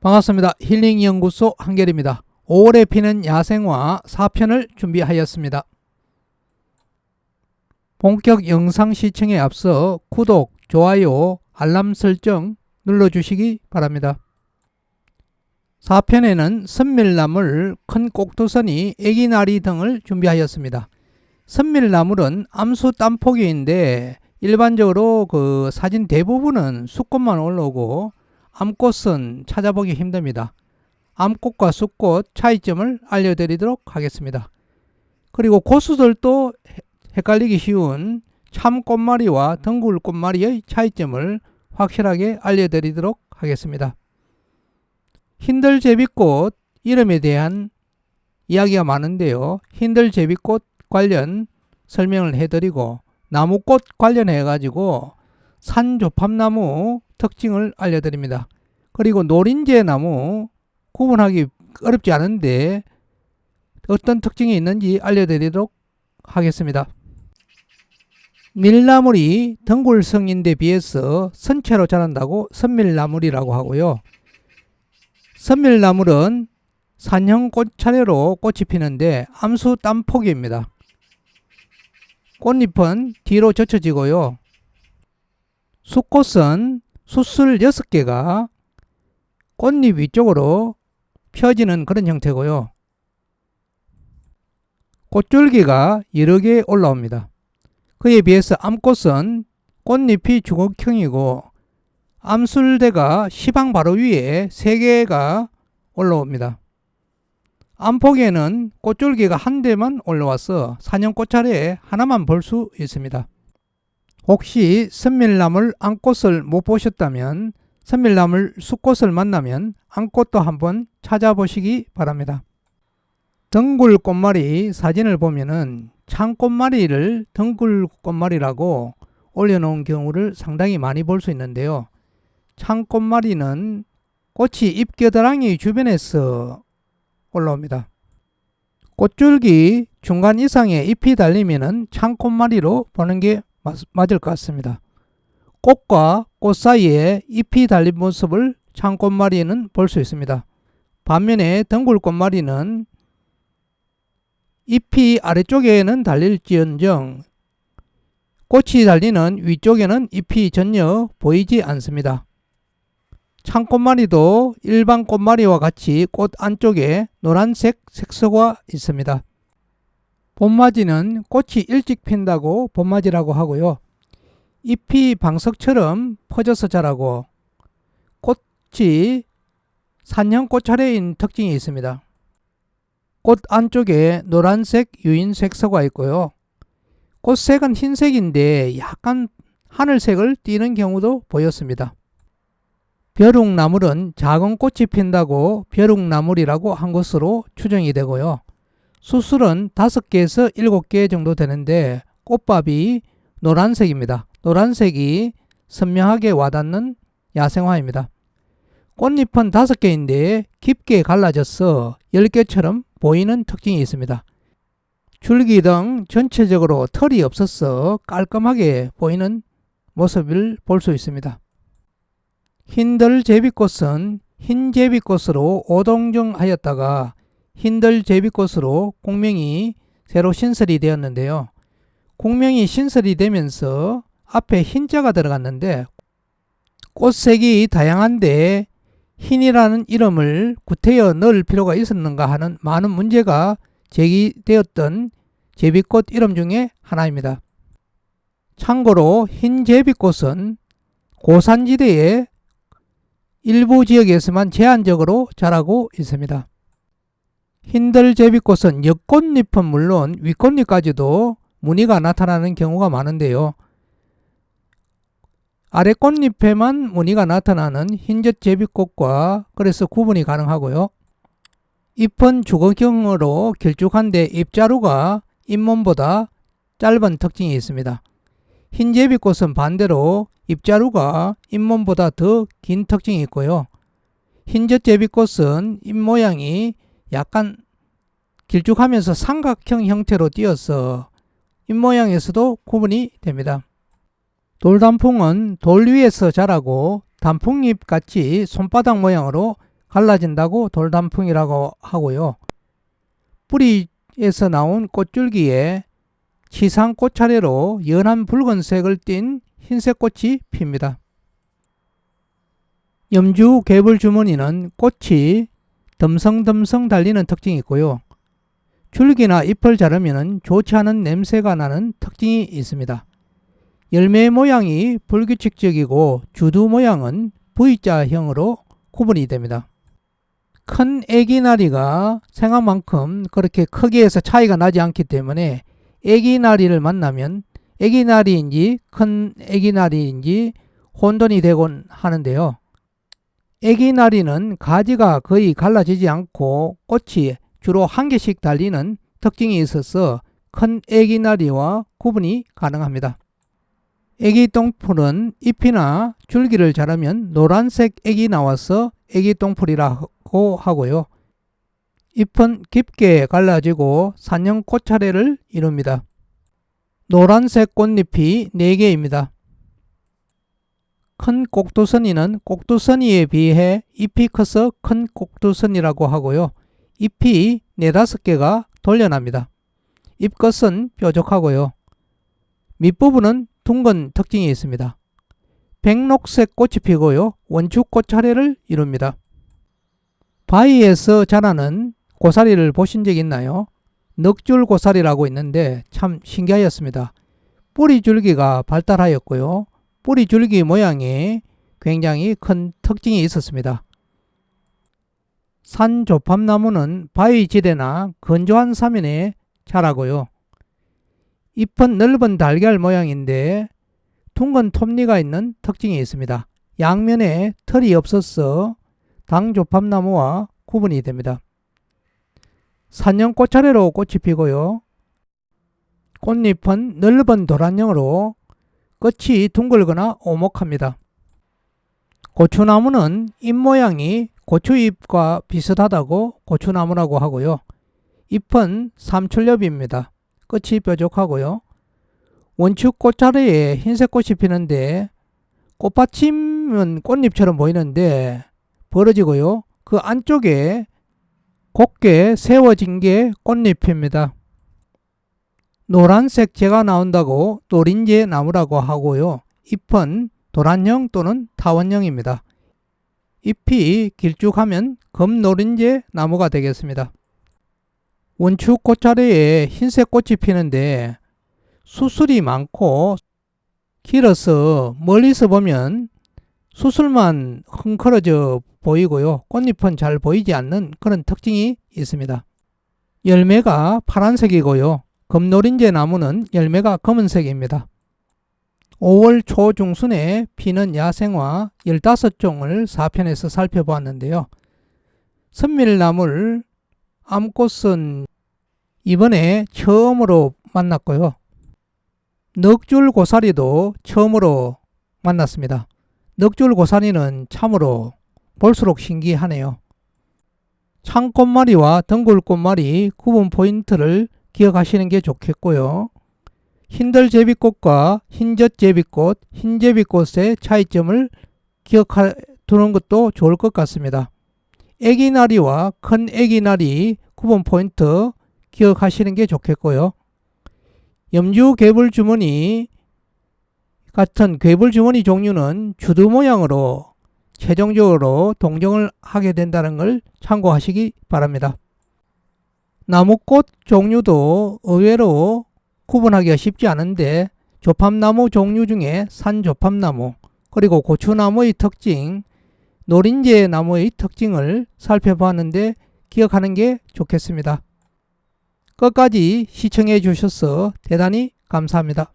반갑습니다. 힐링연구소 한결입니다. 5월에 피는 야생화 4편을 준비하였습니다. 본격 영상 시청에 앞서 구독, 좋아요, 알람 설정 눌러주시기 바랍니다. 4편에는 선밀나물, 큰 꼭두선이, 애기나리 등을 준비하였습니다. 선밀나물은 암수 땀포기인데 일반적으로 사진 대부분은 수꽃만 올라오고 암꽃은 찾아보기 힘듭니다. 암꽃과 수꽃 차이점을 알려드리도록 하겠습니다. 그리고 고수들도 헷갈리기 쉬운 참꽃말이와 덩굴꽃말이의 차이점을 확실하게 알려드리도록 하겠습니다. 흰들제비꽃 이름에 대한 이야기가 많은데요. 흰들제비꽃 관련 설명을 해드리고 나무꽃 관련해 가지고 산조팝나무 특징을 알려드립니다. 그리고 노린재나무 구분하기 어렵지 않은데 어떤 특징이 있는지 알려드리도록 하겠습니다. 밀나물이 덩굴성인데 비해서 선체로 자란다고 선밀나물이라고 하고요. 선밀나물은 산형 꽃차례로 꽃이 피는데 암수 땀포기입니다. 꽃잎은 뒤로 젖혀지고요. 수꽃은 숫술 6개가 꽃잎 위쪽으로 펴지는 그런 형태고요. 꽃줄기가 여러 개 올라옵니다. 그에 비해서 암꽃은 꽃잎이 주걱형이고 암술대가 시방 바로 위에 3개가 올라옵니다. 암포기에는 꽃줄기가 한 대만 올라와서 산형 꽃차례에 하나만 볼 수 있습니다. 혹시 선밀나물 암꽃을 못 보셨다면 선밀나물 수꽃을 만나면 암꽃도 한번 찾아보시기 바랍니다. 덩굴꽃말이 사진을 보면은 창꽃말이를 덩굴꽃말이라고 올려놓은 경우를 상당히 많이 볼 수 있는데요. 창꽃말이는 꽃이 잎겨드랑이 주변에서 올라옵니다. 꽃줄기 중간 이상의 잎이 달리면은 창꽃말이로 보는 게 맞을 것 같습니다. 꽃과 꽃 사이에 잎이 달린 모습을 창꽃말이는 볼 수 있습니다. 반면에 덩굴꽃말이는 잎이 아래쪽에는 달릴지언정 꽃이 달리는 위쪽에는 잎이 전혀 보이지 않습니다. 창꽃말이도 일반 꽃말이와 같이 꽃 안쪽에 노란색 색소가 있습니다. 봄맞이는 꽃이 일찍 핀다고 봄맞이라고 하고요. 잎이 방석처럼 퍼져서 자라고 꽃이 산형 꽃차례인 특징이 있습니다. 꽃 안쪽에 노란색 유인 색소가 있고요. 꽃색은 흰색인데 약간 하늘색을 띠는 경우도 보였습니다. 벼룩나물은 작은 꽃이 핀다고 벼룩나물이라고 한 것으로 추정이 되고요. 수술은 5개에서 7개 정도 되는데 꽃밥이 노란색입니다. 노란색이 선명하게 와닿는 야생화입니다. 꽃잎은 5개인데 깊게 갈라져서 10개처럼 보이는 특징이 있습니다. 줄기 등 전체적으로 털이 없어서 깔끔하게 보이는 모습을 볼 수 있습니다. 흰들제비꽃은 흰제비꽃으로 오동정하였다가 흰들제비꽃으로 공명이 새로 신설이 되었는데요. 공명이 신설이 되면서 앞에 흰자가 들어갔는데 꽃색이 다양한데 흰이라는 이름을 구태여 넣을 필요가 있었는가 하는 많은 문제가 제기되었던 제비꽃 이름 중에 하나입니다. 참고로 흰제비꽃은 고산지대의 일부 지역에서만 제한적으로 자라고 있습니다. 흰들제비꽃은 옆꽃잎은 물론 윗꽃잎까지도 무늬가 나타나는 경우가 많은데요. 아래 꽃잎에만 무늬가 나타나는 흰젖제비꽃과 그래서 구분이 가능하고요. 잎은 주걱형으로 길쭉한데 잎자루가 잇몸보다 짧은 특징이 있습니다. 흰제비꽃은 반대로 잎자루가 잇몸보다 더 긴 특징이 있고요. 흰젖제비꽃은 잎모양이 약간 길쭉하면서 삼각형 형태로 띄어서 잎모양에서도 구분이 됩니다. 돌단풍은 돌 위에서 자라고 단풍잎 같이 손바닥 모양으로 갈라진다고 돌단풍이라고 하고요. 뿌리에서 나온 꽃줄기에 치상 꽃차례로 연한 붉은색을 띤 흰색 꽃이 핍니다. 염주 개불주머니는 꽃이 덤성덤성 달리는 특징이 있고요. 줄기나 잎을 자르면 좋지 않은 냄새가 나는 특징이 있습니다. 열매 모양이 불규칙적이고 주두 모양은 V자형으로 구분이 됩니다. 큰 애기나리가 생각만큼 그렇게 크기에서 차이가 나지 않기 때문에 애기나리를 만나면 애기나리인지 큰 애기나리인지 혼돈이 되곤 하는데요. 애기나리는 가지가 거의 갈라지지 않고 꽃이 주로 한 개씩 달리는 특징이 있어서 큰 애기나리와 구분이 가능합니다. 애기똥풀은 잎이나 줄기를 자르면 노란색 액이 나와서 애기똥풀이라고 하고요. 잎은 깊게 갈라지고 산형 꽃차례를 이룹니다. 노란색 꽃잎이 4개입니다. 큰 꼭두선이는 꼭두선이에 비해 잎이 커서 큰 꼭두선이라고 하고요. 잎이 4-5개가 돌려납니다. 잎끝은 뾰족하고요. 밑부분은 둥근 특징이 있습니다. 백록색 꽃이 피고요. 원축꽃 차례를 이룹니다. 바위에서 자라는 고사리를 보신 적 있나요? 넉줄 고사리라고 있는데 참 신기하였습니다. 뿌리 줄기가 발달하였고요. 뿌리 줄기 모양이 굉장히 큰 특징이 있었습니다. 산조팝나무는 바위지대나 건조한 사면에 자라고요. 잎은 넓은 달걀 모양인데 둥근 톱니가 있는 특징이 있습니다. 양면에 털이 없어서 당조팝나무와 구분이 됩니다. 산형 꽃차례로 꽃이 피고요. 꽃잎은 넓은 도란형으로 끝이 둥글거나 오목합니다. 고추나무는 잎 모양이 고추잎과 비슷하다고 고추나무라고 하고요. 잎은 삼출엽입니다. 끝이 뾰족하고요. 원축 꽃차례에 흰색 꽃이 피는데 꽃받침은 꽃잎처럼 보이는데 벌어지고요. 그 안쪽에 곱게 세워진 게 꽃잎입니다. 노란색 재가 나온다고 노린재 나무라고 하고요. 잎은 도란형 또는 타원형입니다. 잎이 길쭉하면 금노린재 나무가 되겠습니다. 원축 꽃차례에 흰색 꽃이 피는데 수술이 많고 길어서 멀리서 보면 수술만 흥컬어져 보이고요. 꽃잎은 잘 보이지 않는 그런 특징이 있습니다. 열매가 파란색이고요. 금노린재 나무는 열매가 검은색입니다. 5월 초중순에 피는 야생화 15종을 4편에서 살펴보았는데요. 선밀나물, 암꽃은 이번에 처음으로 만났고요. 넉줄 고사리도 처음으로 만났습니다. 넉줄 고사리는 참으로 볼수록 신기하네요. 창꽃말이와 덩굴꽃말이 구분 포인트를 기억하시는 게 좋겠고요. 흰들제비꽃과 흰젖제비꽃, 흰제비꽃의 차이점을 기억해두는 것도 좋을 것 같습니다. 애기나리와 큰 애기나리 구분 포인트 기억하시는 게 좋겠고요. 염주 괴불주머니 같은 괴불주머니 종류는 주두 모양으로 최종적으로 동정을 하게 된다는 걸 참고하시기 바랍니다. 나무꽃 종류도 의외로 구분하기가 쉽지 않은데 조팝나무 종류 중에 산조팝나무 그리고 고추나무의 특징, 노린재 나무의 특징을 살펴보았는데 기억하는 게 좋겠습니다. 끝까지 시청해 주셔서 대단히 감사합니다.